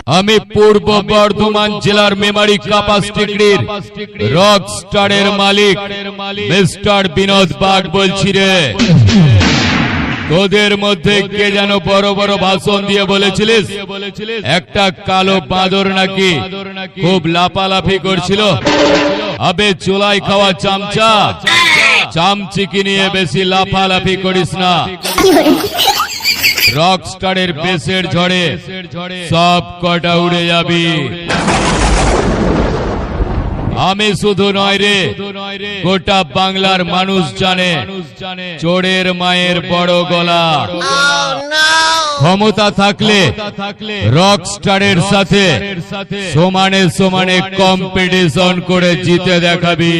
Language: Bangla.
আমি পূর্ব বর্ধমান জেলার মেমারি কাপাসিটির রক স্টারের মালিক মিস্টার বিনোদ বাগ বলছি রে। তোদের মধ্যে কে যেন বড় বড় ভাষণ দিয়ে বলেছিলিস একটা কালো বাঁদর নাকি খুব লাফালাফি করছিল। আবে চুলাই খাওয়া চামচা, চামচিকি নিয়ে বেশি লাফালাফি করিস না। রক স্টারের বেসের ঝড়ে সব কটা উড়ে যাবি। আমি শুধু নয় রে, গোটা বাংলার মানুষ জানে চোরের মায়ের বড় গলা। ক্ষমতা থাকলে রক স্টারের সাথে সমানে সমানে কম্পিটিশন করে জিতে দেখাবি।